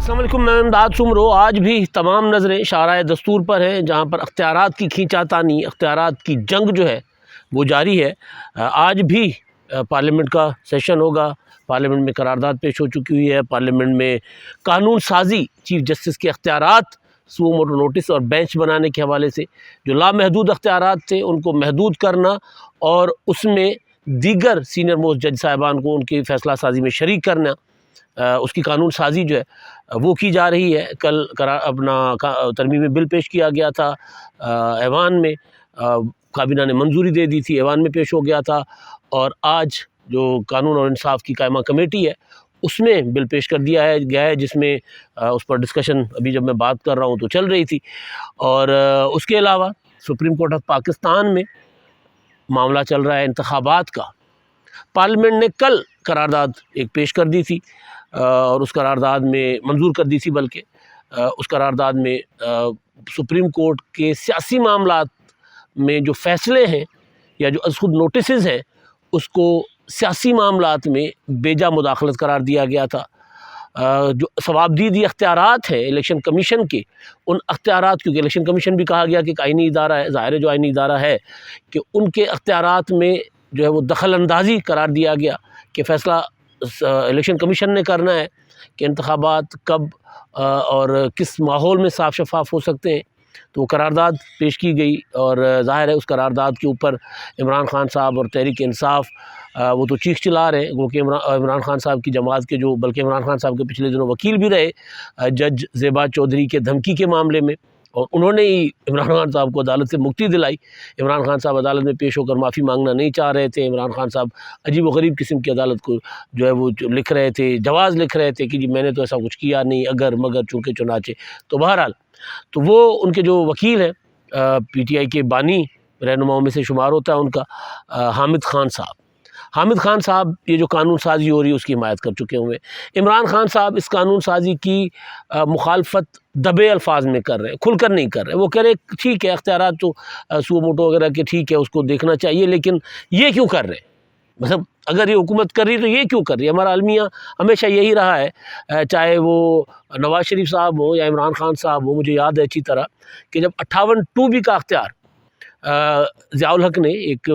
السلام علیکم، میں امداد سمرو۔ آج بھی تمام نظریں شارع دستور پر ہیں، جہاں پر اختیارات کی کھینچا تانی، اختیارات کی جنگ جو ہے وہ جاری ہے۔ آج بھی پارلیمنٹ کا سیشن ہوگا، پارلیمنٹ میں قرارداد پیش ہو چکی ہوئی ہے۔ پارلیمنٹ میں قانون سازی، چیف جسٹس کے اختیارات سو موٹو نوٹس اور بینچ بنانے کے حوالے سے جو لامحدود اختیارات تھے ان کو محدود کرنا، اور اس میں دیگر سینئر موسٹ جج صاحبان کو ان کی فیصلہ سازی میں شریک کرنا، اس کی قانون سازی جو ہے وہ کی جا رہی ہے۔ کل اپنا ترمیمی بل پیش کیا گیا تھا ایوان میں، کابینہ نے منظوری دے دی تھی، ایوان میں پیش ہو گیا تھا، اور آج جو قانون اور انصاف کی قائمہ کمیٹی ہے اس میں بل پیش کر دیا گیا ہے، جس میں اس پر ڈسکشن ابھی جب میں بات کر رہا ہوں تو چل رہی تھی۔ اور اس کے علاوہ سپریم کورٹ آف پاکستان میں معاملہ چل رہا ہے انتخابات کا۔ پارلیمنٹ نے کل قرارداد ایک پیش کر دی تھی، اور اس قرارداد میں منظور کر دی تھی، بلکہ اس قرارداد میں سپریم کورٹ کے سیاسی معاملات میں جو فیصلے ہیں یا جو از خود نوٹسز ہیں اس کو سیاسی معاملات میں بیجا مداخلت قرار دیا گیا تھا۔ جو ثوابدیدی اختیارات ہیں الیکشن کمیشن کے، ان اختیارات، کیونکہ الیکشن کمیشن بھی کہا گیا کہ ایک آئینی ادارہ ہے، ظاہر ہے جو آئینی ادارہ ہے، کہ ان کے اختیارات میں جو ہے وہ دخل اندازی قرار دیا گیا کہ فیصلہ الیکشن کمیشن نے کرنا ہے کہ انتخابات کب اور کس ماحول میں صاف شفاف ہو سکتے ہیں۔ تو وہ قرارداد پیش کی گئی، اور ظاہر ہے اس قرارداد کے اوپر عمران خان صاحب اور تحریک انصاف وہ تو چیخ چلا رہے ہیں، وہ کہ عمران خان صاحب کی جماعت کے جو، بلکہ عمران خان صاحب کے پچھلے دنوں وکیل بھی رہے جج زیبا چودھری کے دھمکی کے معاملے میں، اور انہوں نے ہی عمران خان صاحب کو عدالت سے مکتی دلائی۔ عمران خان صاحب عدالت میں پیش ہو کر معافی مانگنا نہیں چاہ رہے تھے۔ عمران خان صاحب عجیب و غریب قسم کی عدالت کو جو ہے وہ لکھ رہے تھے، جواز لکھ رہے تھے کہ جی میں نے تو ایسا کچھ کیا نہیں، اگر مگر چونکہ چنانچہ۔ تو بہرحال تو وہ ان کے جو وکیل ہیں پی ٹی آئی کے بانی رہنماؤں میں سے شمار ہوتا ہے ان کا حامد خان صاحب یہ جو قانون سازی ہو رہی ہے اس کی حمایت کر چکے ہوئے۔ عمران خان صاحب اس قانون سازی کی مخالفت دبے الفاظ میں کر رہے ہیں، کھل کر نہیں کر رہے۔ وہ کہہ رہے ٹھیک ہے اختیارات تو سو موٹو وغیرہ کے ٹھیک ہے، اس کو دیکھنا چاہیے، لیکن یہ کیوں کر رہے ہیں؟ مطلب اگر یہ حکومت کر رہی ہے تو یہ کیوں کر رہی ہے؟ ہمارا المیہ ہمیشہ یہی رہا ہے، چاہے وہ نواز شریف صاحب ہوں یا عمران خان صاحب ہوں۔ مجھے یاد ہے اچھی طرح کہ جب 58(2) کا اختیار ضیاء الحق نے ایک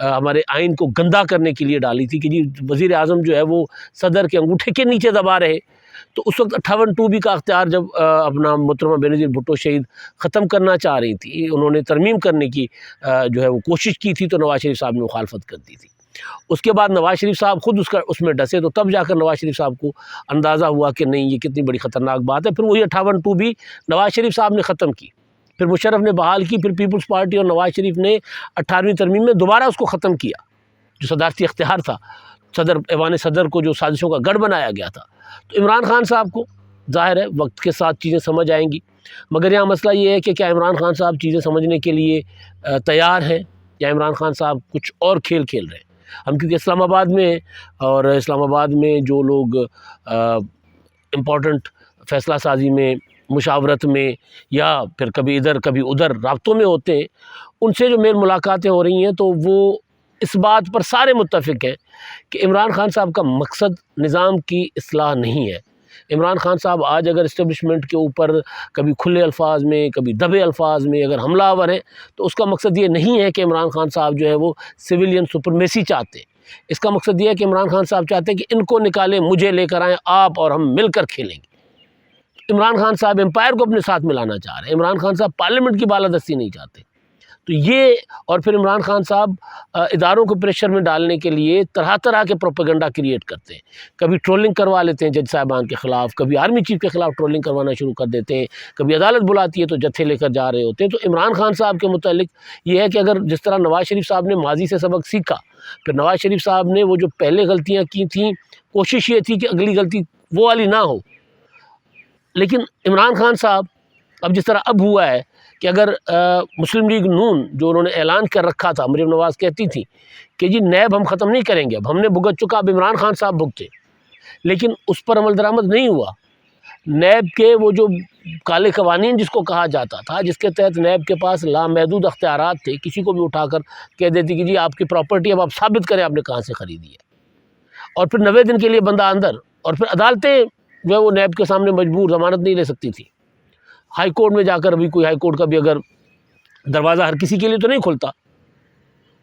ہمارے آئین کو گندا کرنے کے لیے ڈالی تھی کہ جی وزیر اعظم جو ہے وہ صدر کے انگوٹھے کے نیچے دبا رہے، تو اس وقت 58(2) کا اختیار جب اپنا محترمہ بینظیر بھٹو شہید ختم کرنا چاہ رہی تھی، انہوں نے ترمیم کرنے کی جو ہے وہ کوشش کی تھی، تو نواز شریف صاحب نے مخالفت کر دی تھی۔ اس کے بعد نواز شریف صاحب خود اس میں ڈسے، تو تب جا کر نواز شریف صاحب کو اندازہ ہوا کہ نہیں یہ کتنی بڑی خطرناک بات ہے۔ پھر وہی 58(2) بھی نواز شریف صاحب نے ختم کی، پھر مشرف نے بحال کی، پھر پیپلز پارٹی اور نواز شریف نے 18ویں ترمیم میں دوبارہ اس کو ختم کیا، جو صدارتی اختیار تھا، ایوان صدر کو جو سازشوں کا گڑھ بنایا گیا تھا۔ تو عمران خان صاحب کو ظاہر ہے وقت کے ساتھ چیزیں سمجھ آئیں گی، مگر یہاں مسئلہ یہ ہے کہ کیا عمران خان صاحب چیزیں سمجھنے کے لیے تیار ہیں، یا عمران خان صاحب کچھ اور کھیل کھیل رہے ہیں؟ ہم کیونکہ اسلام آباد میں ہیں، اور اسلام آباد میں جو لوگ امپورٹنٹ فیصلہ سازی میں، مشاورت میں، یا پھر کبھی ادھر کبھی ادھر رابطوں میں ہوتے ہیں، ان سے جو میل ملاقاتیں ہو رہی ہیں تو وہ اس بات پر سارے متفق ہیں کہ عمران خان صاحب کا مقصد نظام کی اصلاح نہیں ہے۔ عمران خان صاحب آج اگر اسٹیبلشمنٹ کے اوپر کبھی کھلے الفاظ میں کبھی دبے الفاظ میں اگر حملہ آور ہیں، تو اس کا مقصد یہ نہیں ہے کہ عمران خان صاحب جو ہے وہ سویلین سپرمیسی چاہتے ہیں۔ اس کا مقصد یہ ہے کہ عمران خان صاحب چاہتے ہیں کہ ان کو نکالیں، مجھے لے کر آئیں آپ، اور ہم مل کر کھیلیں گے۔ عمران خان صاحب امپائر کو اپنے ساتھ ملانا چاہ رہے ہیں، عمران خان صاحب پارلیمنٹ کی بالادستی نہیں چاہتے۔ تو یہ، اور پھر عمران خان صاحب اداروں کو پریشر میں ڈالنے کے لیے طرح طرح کے پروپیگنڈا کریٹ کرتے ہیں۔ کبھی ٹرولنگ کروا لیتے ہیں جج صاحبان کے خلاف، کبھی آرمی چیف کے خلاف ٹرولنگ کروانا شروع کر دیتے ہیں، کبھی عدالت بلاتی ہے تو جتھے لے کر جا رہے ہوتے ہیں۔ تو عمران خان صاحب کے متعلق یہ ہے کہ اگر جس طرح نواز شریف صاحب نے ماضی سے سبق سیکھا، پھر نواز شریف صاحب نے وہ جو پہلے غلطیاں کی تھیں، کوشش یہ تھی کہ اگلی غلطی وہ والی نہ ہو، لیکن عمران خان صاحب اب جس طرح اب ہوا ہے کہ اگر مسلم لیگ نون جو انہوں نے اعلان کر رکھا تھا، مریم نواز کہتی تھی کہ جی نیب ہم ختم نہیں کریں گے، اب ہم نے بھگت چکا، اب عمران خان صاحب بھگتے، لیکن اس پر عمل درآمد نہیں ہوا۔ نیب کے وہ جو کالے قوانین جس کو کہا جاتا تھا، جس کے تحت نیب کے پاس لامحدود اختیارات تھے، کسی کو بھی اٹھا کر کہہ دیتی کہ جی آپ کی پراپرٹی اب آپ ثابت کریں آپ نے کہاں سے خریدی ہے، اور پھر 90 دن کے لیے بندہ اندر، اور پھر عدالتیں جو ہے وہ نیب کے سامنے مجبور ضمانت نہیں لے سکتی تھی. ہائی کورٹ میں جا کر ابھی کوئی ہائی کورٹ کا بھی اگر دروازہ ہر کسی کے لیے تو نہیں کھلتا.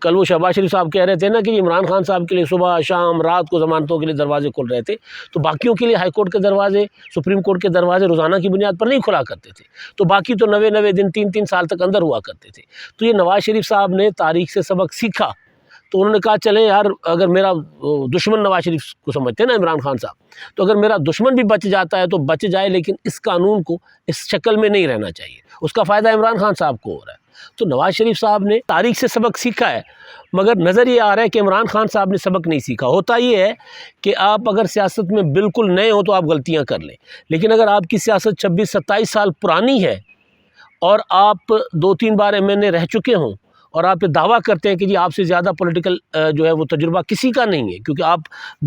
کل وہ شہباز شریف صاحب کہہ رہے تھے نا کہ عمران خان صاحب کے لیے صبح شام رات کو ضمانتوں کے لیے دروازے کھل رہے تھے، تو باقیوں کے لیے ہائی کورٹ کے دروازے، سپریم کورٹ کے دروازے روزانہ کی بنیاد پر نہیں کھلا کرتے تھے. تو باقی تو 90 دن 3 سال تک اندر ہوا کرتے تھے. تو یہ نواز شریف صاحب نے تاریخ سے سبق سیکھا، تو انہوں نے کہا چلیں یار، اگر میرا دشمن نواز شریف کو سمجھتے ہیں نا عمران خان صاحب، تو اگر میرا دشمن بھی بچ جاتا ہے تو بچ جائے، لیکن اس قانون کو اس شکل میں نہیں رہنا چاہیے. اس کا فائدہ عمران خان صاحب کو ہو رہا ہے. تو نواز شریف صاحب نے تاریخ سے سبق سیکھا ہے، مگر نظر یہ آ رہا ہے کہ عمران خان صاحب نے سبق نہیں سیکھا. ہوتا یہ ہے کہ آپ اگر سیاست میں بالکل نئے ہو تو آپ غلطیاں کر لیں، لیکن اگر آپ کی سیاست 26-27 سال پرانی ہے اور آپ 2-3 بار MNA رہ چکے ہوں اور آپ یہ دعویٰ کرتے ہیں کہ جی آپ سے زیادہ پولیٹیکل جو ہے وہ تجربہ کسی کا نہیں ہے، کیونکہ آپ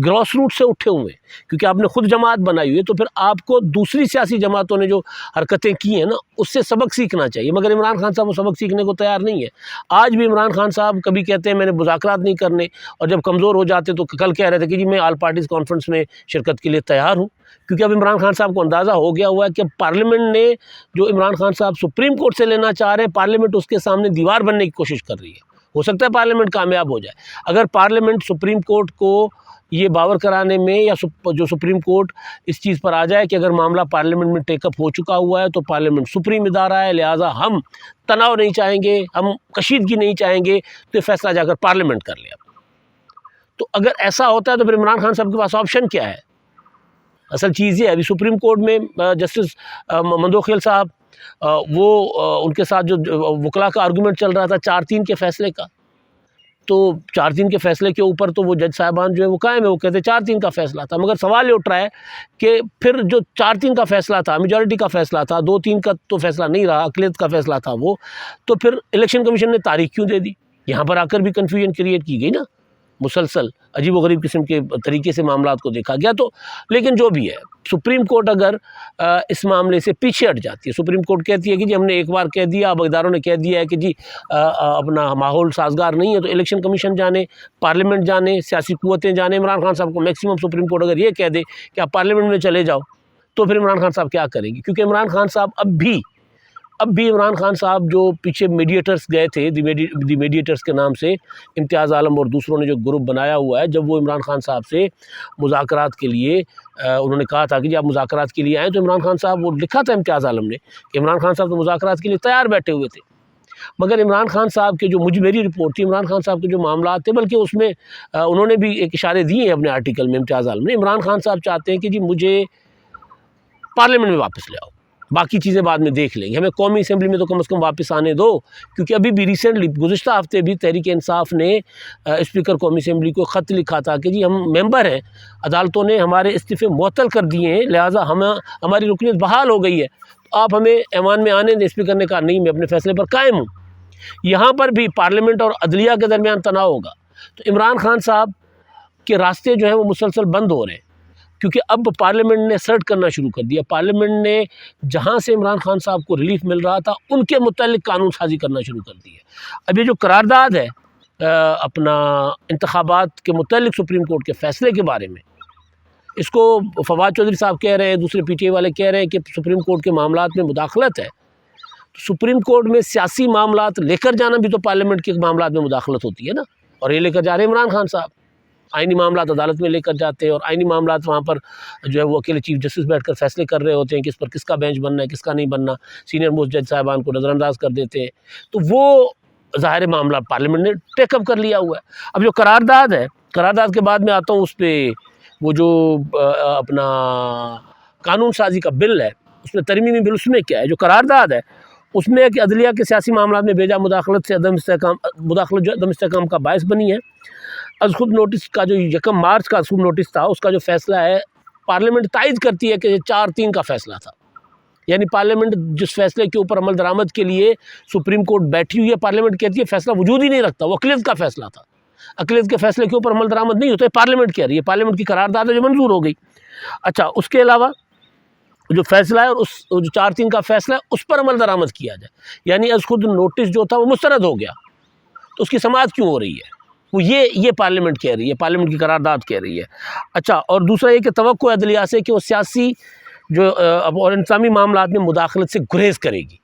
گراس روٹ سے اٹھے ہوئے ہیں، کیونکہ آپ نے خود جماعت بنائی ہوئی ہے، تو پھر آپ کو دوسری سیاسی جماعتوں نے جو حرکتیں کی ہیں نا اس سے سبق سیکھنا چاہیے. مگر عمران خان صاحب وہ سبق سیکھنے کو تیار نہیں ہے. آج بھی عمران خان صاحب کبھی کہتے ہیں میں نے مذاکرات نہیں کرنے، اور جب کمزور ہو جاتے تو کل کہہ رہے تھے کہ جی میں آل پارٹیز کانفرنس میں شرکت کے لیے تیار ہوں. کیونکہ اب عمران خان صاحب کو اندازہ ہو گیا ہوا ہے کہ پارلیمنٹ نے جو عمران خان صاحب سپریم کورٹ سے لینا چاہ رہے ہیں، پارلیمنٹ اس کے سامنے دیوار بننے کی کوشش کر رہی ہے. ہو سکتا ہے پارلیمنٹ کامیاب ہو جائے. اگر پارلیمنٹ سپریم کورٹ کو یہ باور کرانے میں، یا جو سپریم کورٹ اس چیز پر آ جائے کہ اگر معاملہ پارلیمنٹ میں ٹیک اپ ہو چکا ہوا ہے تو پارلیمنٹ سپریم ادارہ ہے، لہٰذا ہم تناؤ نہیں چاہیں گے، ہم کشیدگی نہیں چاہیں گے، تو یہ فیصلہ جا کر پارلیمنٹ کر لے. تو اگر ایسا ہوتا ہے تو پھر عمران خان صاحب کے پاس آپشن کیا ہے؟ اصل چیز یہ ہے، ابھی سپریم کورٹ میں جسٹس مندوخیل صاحب، وہ ان کے ساتھ جو وکلا کا آرگومنٹ چل رہا تھا 4-3 کے فیصلے کا، تو 4-3 کے فیصلے کے اوپر تو وہ جج صاحبان جو ہے وہ قائم ہے، وہ کہتے ہیں 4-3 کا فیصلہ تھا. مگر سوال یہ اٹھ رہا ہے کہ پھر جو 4-3 کا فیصلہ تھا، میجورٹی کا فیصلہ تھا، 2-3 کا تو فیصلہ نہیں رہا، اقلیت کا فیصلہ تھا وہ، تو پھر الیکشن کمیشن نے تاریخ کیوں دے دی؟ یہاں پر آ کر بھی کنفیوژن کریٹ کی گئی نا، مسلسل عجیب و غریب قسم کے طریقے سے معاملات کو دیکھا گیا. تو لیکن جو بھی ہے، سپریم کورٹ اگر اس معاملے سے پیچھے ہٹ جاتی ہے، سپریم کورٹ کہتی ہے کہ جی ہم نے ایک بار کہہ دیا، اب اداروں نے کہہ دیا ہے کہ جی اپنا ماحول سازگار نہیں ہے، تو الیکشن کمیشن جانے، پارلیمنٹ جانے، سیاسی قوتیں جانے. عمران خان صاحب کو میکسیمم سپریم کورٹ اگر یہ کہہ دے کہ آپ پارلیمنٹ میں چلے جاؤ، تو پھر عمران خان صاحب کیا کریں گے؟ کیونکہ عمران خان صاحب اب بھی عمران خان صاحب جو پیچھے میڈیٹرز گئے تھے، دی میڈیٹرز کے نام سے امتیاز عالم اور دوسروں نے جو گروپ بنایا ہوا ہے، جب وہ عمران خان صاحب سے مذاکرات کے لیے انہوں نے کہا تھا کہ جی آپ مذاکرات کے لیے آئیں، تو عمران خان صاحب، وہ لکھا تھا امتیاز عالم نے کہ عمران خان صاحب تو مذاکرات کے لیے تیار بیٹھے ہوئے تھے. مگر عمران خان صاحب کے جو میری رپورٹ تھی، عمران خان صاحب کے جو معاملات تھے، بلکہ اس میں انہوں نے بھی ایک اشارے دیے ہیں اپنے آرٹیکل میں، امتیاز عالم نے. عمران خان صاحب چاہتے ہیں کہ جی مجھے پارلیمنٹ میں واپس لے آؤ، باقی چیزیں بعد میں دیکھ لیں گے، ہمیں قومی اسمبلی میں تو کم از کم واپس آنے دو. کیونکہ ابھی بھی ریسنٹلی گزشتہ ہفتے بھی تحریک انصاف نے اسپیکر قومی اسمبلی کو خط لکھا تھا کہ جی ہم ممبر ہیں، عدالتوں نے ہمارے استعفے معطل کر دیے ہیں، لہٰذا ہماری رکنیت بحال ہو گئی ہے، تو آپ ہمیں ایوان میں آنے دیں. اسپیکر نے کہا نہیں، میں اپنے فیصلے پر قائم ہوں. یہاں پر بھی پارلیمنٹ اور عدلیہ کے درمیان تناؤ ہوگا. تو عمران خان صاحب کے راستے جو ہیں وہ مسلسل بند ہو رہے ہیں، کیونکہ اب پارلیمنٹ نے سرٹ کرنا شروع کر دیا. پارلیمنٹ نے جہاں سے عمران خان صاحب کو ریلیف مل رہا تھا ان کے متعلق قانون سازی کرنا شروع کر دی ہے. اب یہ جو قرارداد ہے اپنا انتخابات کے متعلق سپریم کورٹ کے فیصلے کے بارے میں، اس کو فواد چودھری صاحب کہہ رہے ہیں، دوسرے پی ٹی آئی والے کہہ رہے ہیں کہ سپریم کورٹ کے معاملات میں مداخلت ہے. سپریم کورٹ میں سیاسی معاملات لے کر جانا بھی تو پارلیمنٹ کے معاملات میں مداخلت ہوتی ہے نا، اور یہ لے کر جا رہے ہیں عمران خان صاحب. آئینی معاملات عدالت میں لے کر جاتے ہیں، اور آئینی معاملات وہاں پر جو ہے وہ اکیلے چیف جسٹس بیٹھ کر فیصلے کر رہے ہوتے ہیں کہ اس پر کس کا بینچ بننا ہے، کس کا نہیں بننا. سینئر موسٹ جج صاحبان کو نظر انداز کر دیتے ہیں. تو وہ ظاہر معاملہ پارلیمنٹ نے ٹیک اپ کر لیا ہوا ہے. اب جو قرارداد ہے، قرارداد کے بعد میں آتا ہوں اس پہ، وہ جو اپنا قانون سازی کا بل ہے، اس میں ترمیمی بل، اس میں کیا ہے؟ جو قرارداد ہے اس میں ہے کہ عدلیہ کے سیاسی معاملات میں بیجا مداخلت سے عدم استحکام کا باعث بنی ہے. از خود نوٹس کا جو 1 مارچ کا از خود نوٹس تھا، اس کا جو فیصلہ ہے، پارلیمنٹ تائید کرتی ہے کہ یہ 4-3 کا فیصلہ تھا. یعنی پارلیمنٹ جس فیصلے کے اوپر عمل درآمد کے لیے سپریم کورٹ بیٹھی ہوئی ہے، پارلیمنٹ کہتی ہے فیصلہ وجود ہی نہیں رکھتا، وہ اقلیت کا فیصلہ تھا. اقلیت کے فیصلے کے اوپر عمل درآمد نہیں ہوتا ہے، پارلیمنٹ کہہ رہی ہے، پارلیمنٹ کی قرارداد ہے جو منظور ہو گئی. اچھا، اس کے علاوہ جو فیصلہ ہے، اور اس جو 4-3 کا فیصلہ ہے، اس پر عمل درآمد کیا جائے. یعنی از خود نوٹس جو تھا وہ مسترد ہو گیا، تو اس کی سماعت کیوں ہو رہی ہے؟ وہ یہ پارلیمنٹ کہہ رہی ہے، پارلیمنٹ کی قرارداد کہہ رہی ہے۔ اچھا، اور دوسرا یہ کہ توقع عدلیہ سے کہ وہ سیاسی جو اور انتظامی معاملات میں مداخلت سے گریز کرے گی۔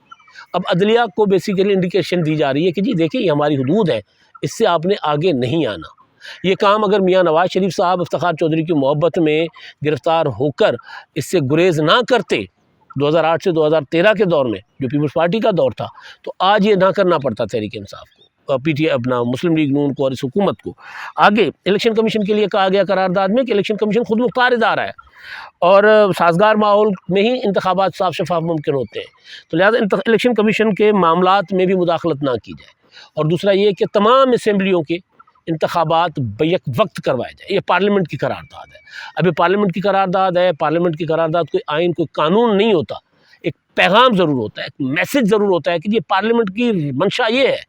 اب عدلیہ کو بیسیکلی انڈیکیشن دی جا رہی ہے کہ جی دیکھیں یہ ہماری حدود ہے، اس سے آپ نے آگے نہیں آنا۔ یہ کام اگر میاں نواز شریف صاحب افتخار چودھری کی محبت میں گرفتار ہو کر اس سے گریز نہ کرتے 2008 سے 2013 کے دور میں جو پیپلز پارٹی کا دور تھا، تو آج یہ نہ کرنا پڑتا تحریک انصاف کو، پی ٹی اپنا مسلم لیگ نون کو اور اس حکومت کو۔ آگے الیکشن کمیشن کے لیے کہا گیا قرارداد میں کہ الیکشن کمیشن خود مختار ادارہ ہے اور سازگار ماحول میں ہی انتخابات صاف شفاف ممکن ہوتے ہیں، تو لہٰذا الیکشن کمیشن کے معاملات میں بھی مداخلت نہ کی جائے۔ اور دوسرا یہ کہ تمام اسمبلیوں کے انتخابات بیک وقت کروائے جائیں۔ یہ پارلیمنٹ کی قرارداد ہے۔ اب یہ پارلیمنٹ کی قرارداد ہے، پارلیمنٹ کی قرارداد کوئی آئین کوئی قانون نہیں ہوتا، ایک پیغام ضرور ہوتا ہے، ایک میسج ضرور ہوتا ہے کہ یہ پارلیمنٹ کی منشا یہ ہے،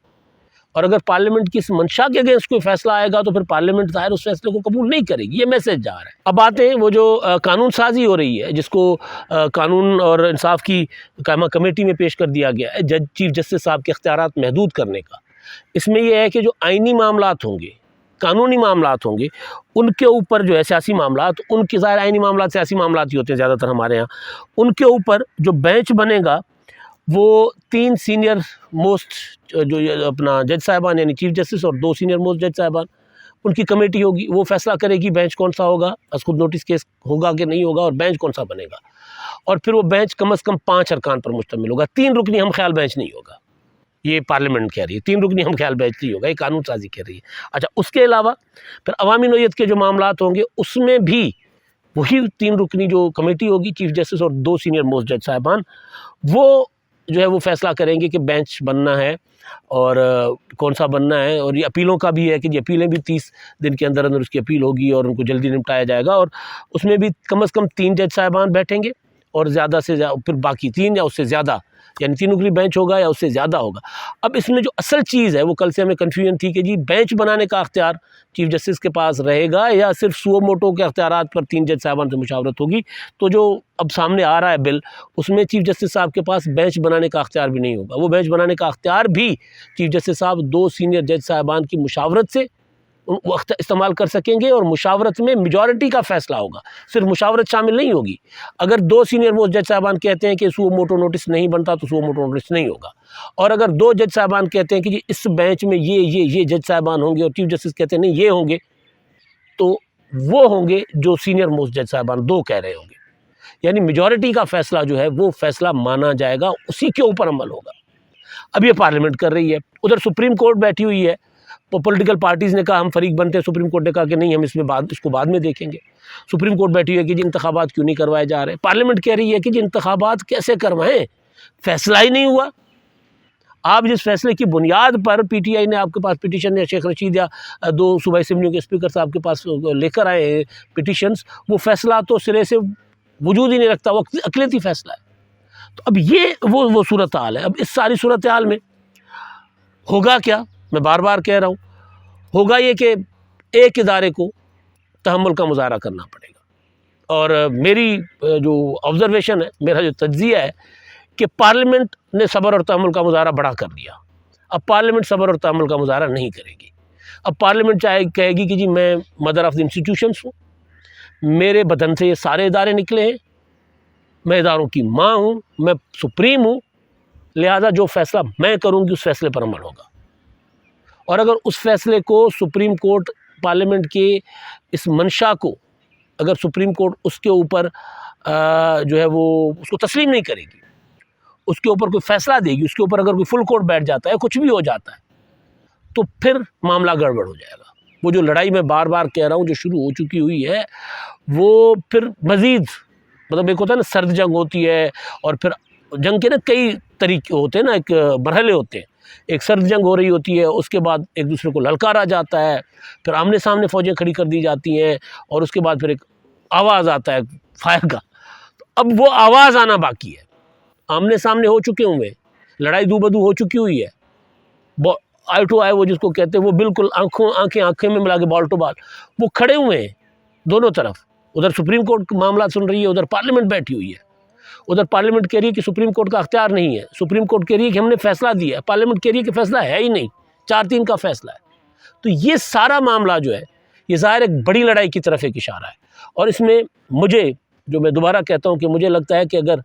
اور اگر پارلیمنٹ کی اس منشا کے اگینسٹ کوئی فیصلہ آئے گا تو پھر پارلیمنٹ ظاہر اس فیصلے کو قبول نہیں کرے گی، یہ میسج جا رہا ہے۔ اب باتیں وہ جو قانون سازی ہو رہی ہے جس کو قانون اور انصاف کی قائمہ کمیٹی میں پیش کر دیا گیا ہے چیف جسٹس صاحب کے اختیارات محدود کرنے کا، اس میں یہ ہے کہ جو آئینی معاملات ہوں گے، قانونی معاملات ہوں گے، ان کے اوپر جو ہے سیاسی معاملات، ان کے ظاہر آئینی معاملات سیاسی معاملات ہی ہوتے ہیں زیادہ تر ہمارے ہاں، ان کے اوپر جو بینچ بنے گا وہ 3 سینئر موسٹ جو اپنا جج صاحبان یعنی چیف جسٹس اور 2 سینئر موسٹ جج صاحبان، ان کی کمیٹی ہوگی، وہ فیصلہ کرے گی بینچ کون سا ہوگا، از خود نوٹس کیس ہوگا کہ نہیں ہوگا، اور بینچ کون سا بنے گا، اور پھر وہ بینچ کم از کم 5 ارکان پر مشتمل ہوگا، 3 رکنی ہم خیال بینچ نہیں ہوگا، یہ پارلیمنٹ کہہ رہی ہے 3 رکنی ہم خیال بینچ نہیں ہوگا، یہ قانون سازی کہہ رہی ہے۔ اچھا، اس کے علاوہ پھر عوامی نوعیت کے جو معاملات ہوں گے اس میں بھی وہی 3 رکنی جو کمیٹی ہوگی، چیف جسٹس اور 2 سینئر موسٹ جج صاحبان، وہ جو ہے وہ فیصلہ کریں گے کہ بینچ بننا ہے اور کون سا بننا ہے، اور یہ اپیلوں کا بھی ہے کہ یہ اپیلیں بھی 30 دن کے اندر اندر اس کی اپیل ہوگی اور ان کو جلدی نمٹایا جائے گا، اور اس میں بھی کم از کم 3 جج صاحبان بیٹھیں گے اور زیادہ سے زیادہ پھر باقی 3 یا اس سے زیادہ، یعنی 3 رکنی بینچ ہوگا یا اس سے زیادہ ہوگا۔ اب اس میں جو اصل چیز ہے وہ کل سے ہمیں کنفیوژن تھی کہ جی بینچ بنانے کا اختیار چیف جسٹس کے پاس رہے گا یا صرف سو موٹو کے اختیارات پر 3 جج صاحبان سے مشاورت ہوگی، تو جو اب سامنے آ رہا ہے بل، اس میں چیف جسٹس صاحب کے پاس بینچ بنانے کا اختیار بھی نہیں ہوگا، وہ بینچ بنانے کا اختیار بھی چیف جسٹس صاحب 2 سینئر جج صاحبان کی مشاورت سے وہ استعمال کر سکیں گے، اور مشاورت میں میجورٹی کا فیصلہ ہوگا، صرف مشاورت شامل نہیں ہوگی۔ اگر 2 سینئر موسٹ جج صاحبان کہتے ہیں کہ سو موٹو نوٹس نہیں بنتا تو سو موٹو نوٹس نہیں ہوگا، اور اگر 2 جج صاحبان کہتے ہیں کہ جی اس بینچ میں یہ جج صاحبان ہوں گے اور چیف جسٹس کہتے ہیں نہیں یہ ہوں گے، تو وہ ہوں گے جو سینئر موسٹ جج صاحبان 2 کہہ رہے ہوں گے، یعنی میجورٹی کا فیصلہ جو ہے وہ فیصلہ مانا جائے گا، اسی کے اوپر عمل ہوگا۔ اب یہ پارلیمنٹ کر رہی ہے، ادھر سپریم کورٹ بیٹھی ہوئی ہے، پولیٹیکل پارٹیز نے کہا ہم فریق بنتے ہیں، سپریم کورٹ نے کہا کہ نہیں ہم اس کو بعد میں دیکھیں گے۔ سپریم کورٹ بیٹھی ہوئی ہے کہ جی انتخابات کیوں نہیں کروائے جا رہے، پارلیمنٹ کہہ رہی ہے کہ جی انتخابات کیسے کروائیں، فیصلہ ہی نہیں ہوا۔ آپ جس فیصلے کی بنیاد پر پی ٹی آئی نے آپ کے پاس پٹیشن یا شیخ رشید یا 2 صوبائی اسمبلیوں کے اسپیکر صاحب کے پاس لے کر آئے ہیں پٹیشنز، وہ فیصلہ تو سرے سے وجود ہی نہیں رکھتا، وہ اقلیتی فیصلہ ہے۔ تو اب یہ وہ صورتحال ہے۔ اب اس ساری صورتحال میں ہوگا کیا، میں بار بار کہہ رہا ہوں، ہوگا یہ کہ ایک ادارے کو تحمل کا مظاہرہ کرنا پڑے گا، اور میری جو آبزرویشن ہے، میرا جو تجزیہ ہے کہ پارلیمنٹ نے صبر اور تحمل کا مظاہرہ بڑا کر دیا۔ اب پارلیمنٹ صبر اور تحمل کا مظاہرہ نہیں کرے گی۔ اب پارلیمنٹ کہے گی کہ جی میں مدر آف دی انسٹیٹیوشنس ہوں، میرے بدن سے یہ سارے ادارے نکلے ہیں، میں اداروں کی ماں ہوں، میں سپریم ہوں، لہذا جو فیصلہ میں کروں گی اس فیصلے پر عمل ہوگا۔ اور اگر اس فیصلے کو سپریم کورٹ پارلیمنٹ کے اس منشا کو اگر سپریم کورٹ اس کے اوپر جو ہے وہ اس کو تسلیم نہیں کرے گی، اس کے اوپر کوئی فیصلہ دے گی، اس کے اوپر اگر کوئی فل کورٹ بیٹھ جاتا ہے، کچھ بھی ہو جاتا ہے، تو پھر معاملہ گڑبڑ ہو جائے گا۔ وہ جو لڑائی میں بار بار کہہ رہا ہوں جو شروع ہو چکی ہوئی ہے، وہ پھر مزید مطلب ایک ہوتا ہے نا سرد جنگ ہوتی ہے، اور پھر جنگ کے نا کئی طریقے ہوتے ہیں نا، ایک مرحلے ہوتے ہیں، ایک سرد جنگ ہو رہی ہوتی ہے، اس کے بعد ایک دوسرے کو للکارا جاتا ہے، پھر آمنے سامنے فوجیں کھڑی کر دی جاتی ہیں، اور اس کے بعد پھر ایک آواز آتا ہے فائر کا۔ تو اب وہ آواز آنا باقی ہے، آمنے سامنے ہو چکے ہوئے، لڑائی دو بدو ہو چکی ہوئی ہے، آئی ٹو آئی وہ جس کو کہتے ہیں، وہ بالکل آنکھیں میں ملا کے بال ٹو بال وہ کھڑے ہوئے ہیں دونوں طرف۔ ادھر سپریم کورٹ معاملات سن رہی ہے، ادھر پارلیمنٹ بیٹھی ہوئی ہے۔ ادھر پارلیمنٹ کہہ رہی ہے کہ سپریم کورٹ کا اختیار نہیں ہے، سپریم کورٹ کہہ رہی ہے کہ ہم نے فیصلہ دیا ہے، پارلیمنٹ کہہ رہی ہے کہ فیصلہ ہے ہی نہیں، 4-3 کا فیصلہ ہے۔ تو یہ سارا معاملہ جو ہے یہ ظاہر ایک بڑی لڑائی کی طرف ایک اشارہ ہے، اور اس میں مجھے جو میں دوبارہ کہتا ہوں کہ مجھے لگتا ہے کہ اگر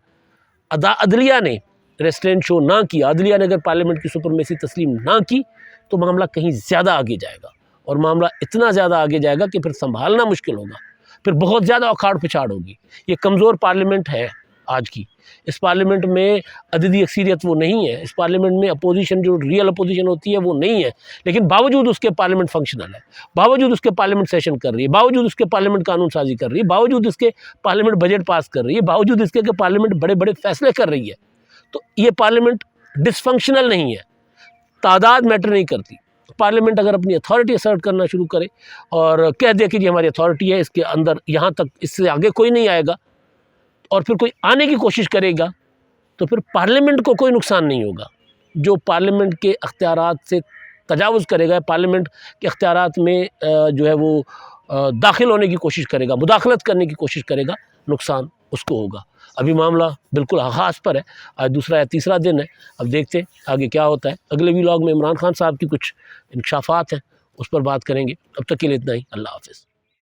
عدلیہ نے ریسٹرینٹ شو نہ کیا، عدلیہ نے اگر پارلیمنٹ کی سپرمیسی تسلیم نہ کی تو معاملہ کہیں زیادہ آگے جائے گا، اور معاملہ اتنا زیادہ آگے جائے گا کہ پھر سنبھالنا مشکل ہوگا، پھر بہت زیادہ اکھاڑ پچھاڑ ہوگی۔ یہ کمزور پارلیمنٹ ہے آج کی، اس پارلیمنٹ میں عددی اکثریت وہ نہیں ہے، اس پارلیمنٹ میں اپوزیشن جو ریئل اپوزیشن ہوتی ہے وہ نہیں ہے، لیکن باوجود اس کے پارلیمنٹ فنکشنل ہے، باوجود اس کے پارلیمنٹ سیشن کر رہی ہے، باوجود اس کے پارلیمنٹ قانون سازی کر رہی ہے، باوجود اس کے پارلیمنٹ بجٹ پاس کر رہی ہے، باوجود اس کے کہ پارلیمنٹ بڑے بڑے فیصلے کر رہی ہے۔ تو یہ پارلیمنٹ ڈس فنکشنل نہیں ہے، تعداد میٹر نہیں کرتی۔ پارلیمنٹ اگر اپنی اتھارٹی اسرٹ کرنا شروع کرے اور کہہ دے کہ یہ ہماری اتھارٹی ہے، اس کے اندر یہاں تک، اس سے آگے کوئی نہیں آئے گا، اور پھر کوئی آنے کی کوشش کرے گا، تو پھر پارلیمنٹ کو کوئی نقصان نہیں ہوگا۔ جو پارلیمنٹ کے اختیارات سے تجاوز کرے گا، پارلیمنٹ کے اختیارات میں جو ہے وہ داخل ہونے کی کوشش کرے گا، مداخلت کرنے کی کوشش کرے گا، نقصان اس کو ہوگا۔ ابھی معاملہ بالکل آغاز پر ہے، آج دوسرا یا تیسرا دن ہے، اب دیکھتے ہیں آگے کیا ہوتا ہے۔ اگلے ولاگ میں عمران خان صاحب کی کچھ انکشافات ہیں، اس پر بات کریں گے۔ اب تک کے لیے اتنا ہی، اللہ حافظ۔